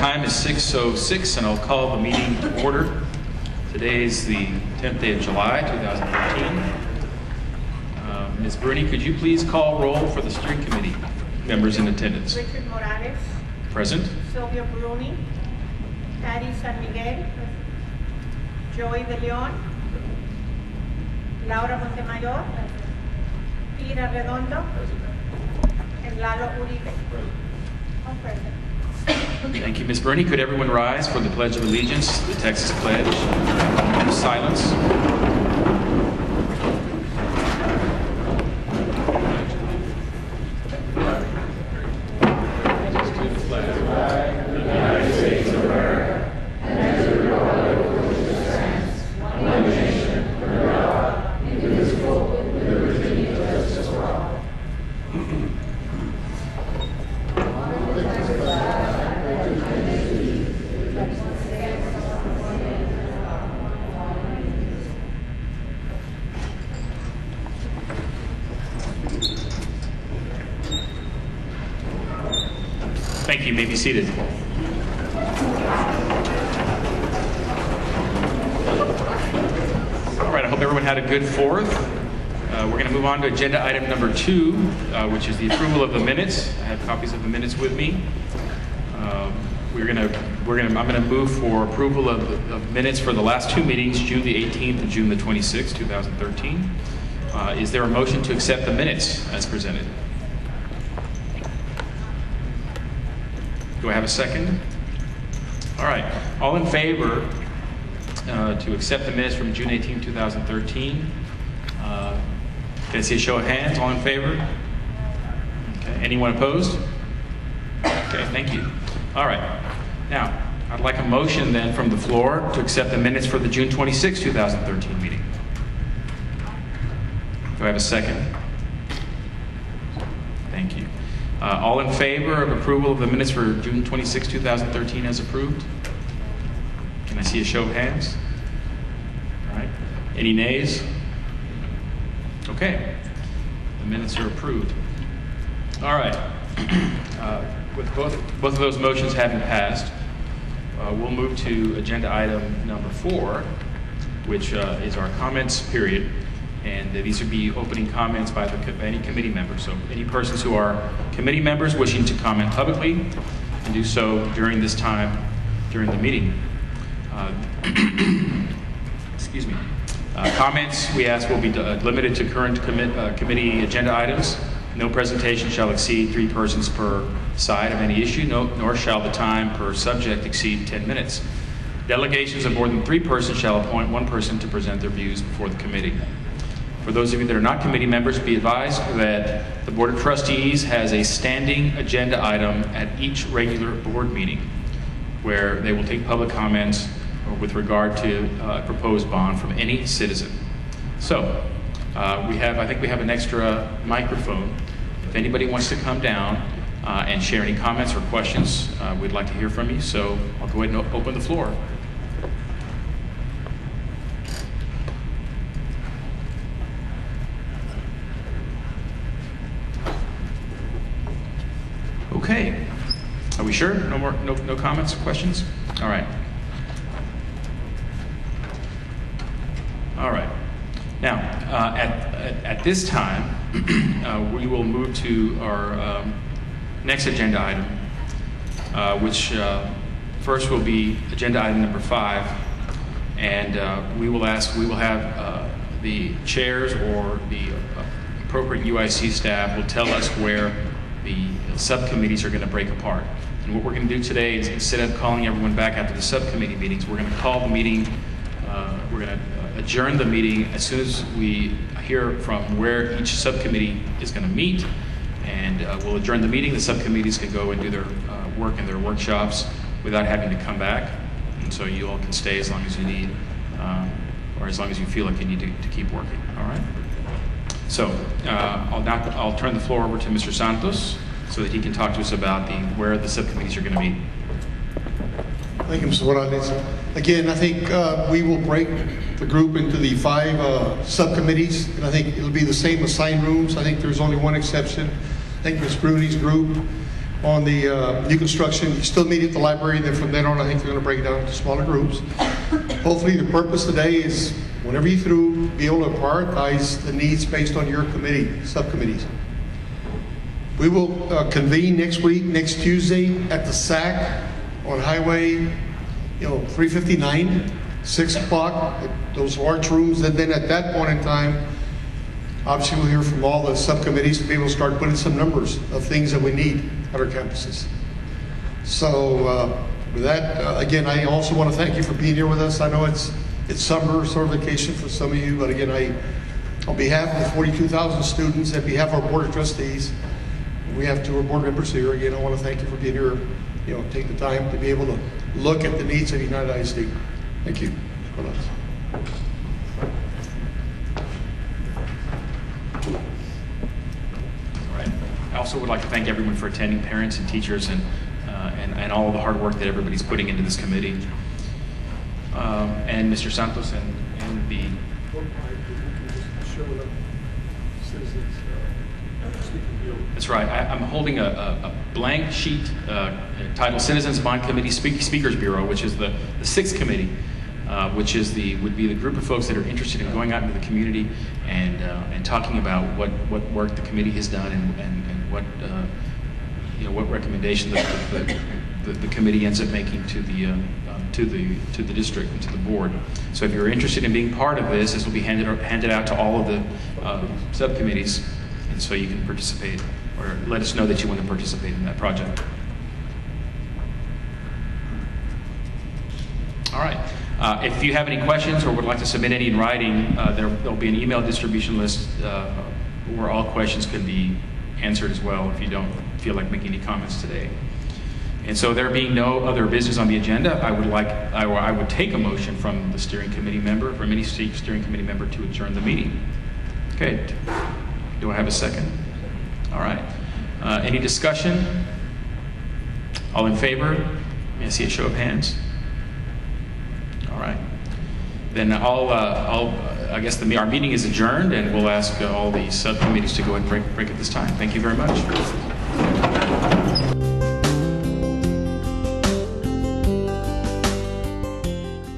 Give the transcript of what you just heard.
time is 6:06, and I'll call the meeting to order. Today is the 10th day of July, 2013. Ms. Bruni, could you please call roll for the steering committee members in attendance? Richard Morales. Present. Sylvia Bruni. Patty San Miguel. Joey De Leon. Laura Montemayor. Ira Redondo. And Lalo Uribe. All present. Thank you, Ms. Bruni. Could everyone rise for the Pledge of Allegiance, the Texas Pledge, and silence? Thank you. You may be seated. All right. I hope everyone had a good 4th. We're going to move on to agenda item number 2, which is the approval of the minutes. I have copies of the minutes with me. I'm going to move for approval of minutes for the last 2 meetings, June the 18th and June the 26th, 2013. Is there a motion to accept the minutes as presented? Do I have a second? All right. All in favor to accept the minutes from June 18, 2013? Can I see a show of hands? All in favor? Okay. Anyone opposed? Okay, thank you. All right. Now, I'd like a motion then from the floor to accept the minutes for the June 26, 2013 meeting. Do I have a second? Thank you. All in favor of approval of the minutes for June 26, 2013 as approved? Can I see a show of hands? All right. Any nays? Okay. The minutes are approved. All right. With both of those motions having passed, we'll move to agenda item number 4, which is our comments period. And these would be opening comments by any committee member. So any persons who are committee members wishing to comment publicly can do so during this time, during the meeting. Excuse me. Comments, we ask, will be limited to current committee agenda items. No presentation shall exceed 3 persons per side of any issue, nor shall the time per subject exceed 10 minutes. Delegations of more than 3 persons shall appoint 1 person to present their views before the committee. For those of you that are not committee members, be advised that the Board of Trustees has a standing agenda item at each regular board meeting where they will take public comments with regard to a proposed bond from any citizen. So I think we have an extra microphone. If anybody wants to come down and share any comments or questions, we'd like to hear from you. So I'll go ahead and open the floor. Okay. Are we sure? No comments, questions? All right. All right. Now, at this time, we will move to our next agenda item, which first will be agenda item number 5, and we will have the chairs or the appropriate UIC staff will tell us where the subcommittees are going to break apart. And what we're going to do today is, instead of calling everyone back after the subcommittee meetings, we're going to call the meeting, we're going to adjourn the meeting as soon as we hear from where each subcommittee is going to meet, and we'll adjourn the meeting. The subcommittees can go and do their work in their workshops without having to come back, and so you all can stay as long as you need, or as long as you feel like you need to keep working. All right? So I'll turn the floor over to Mr. Santos so that he can talk to us about where the subcommittees are going to meet. Thank you, Mr. Morales. Again, I think we will break the group into the 5 subcommittees, and I think it'll be the same assigned rooms. I think there's only one exception. I think Ms. Bruni's group on the new construction. You still meet at the library, and then from then on, I think they're going to break it down into smaller groups. Hopefully, the purpose today is, whenever you through, be able to prioritize the needs based on your committee, subcommittees. We will convene next week, next Tuesday, at the SAC on Highway 359, 6 o'clock, at those large rooms. And then at that point in time, obviously we'll hear from all the subcommittees to be able to start putting some numbers of things that we need at our campuses. So with that, again, I also want to thank you for being here with us. I know it's summer, sort of vacation for some of you, but again, on behalf of the 42,000 students, and behalf of our Board of Trustees, we have 2 board members here. Again, I want to thank you for being here, take the time to be able to look at the needs of United ISD. Thank you. All right. I also would like to thank everyone for attending, parents and teachers, and all the hard work that everybody's putting into this committee. And Mr. Santos and the... That's right. I'm holding a blank sheet titled Citizens Bond Committee Speakers Bureau, which is the 6th committee, which is would be the group of folks that are interested in going out into the community and talking about what work the committee has done and what recommendations the committee ends up making to the district and to the board. So if you're interested in being part of this will be handed out to all of the subcommittees, and so you can participate, or let us know that you want to participate in that project. All right. If you have any questions or would like to submit any in writing, there'll be an email distribution list where all questions can be answered as well if you don't feel like making any comments today. And so there being no other business on the agenda, I would take a motion from the steering committee member, from any steering committee member, to adjourn the meeting. Okay. Do I have a second? All right. Any discussion? All in favor? May I see a show of hands? All right. Then I guess our meeting is adjourned, and we'll ask all the subcommittees to go and break at this time. Thank you very much.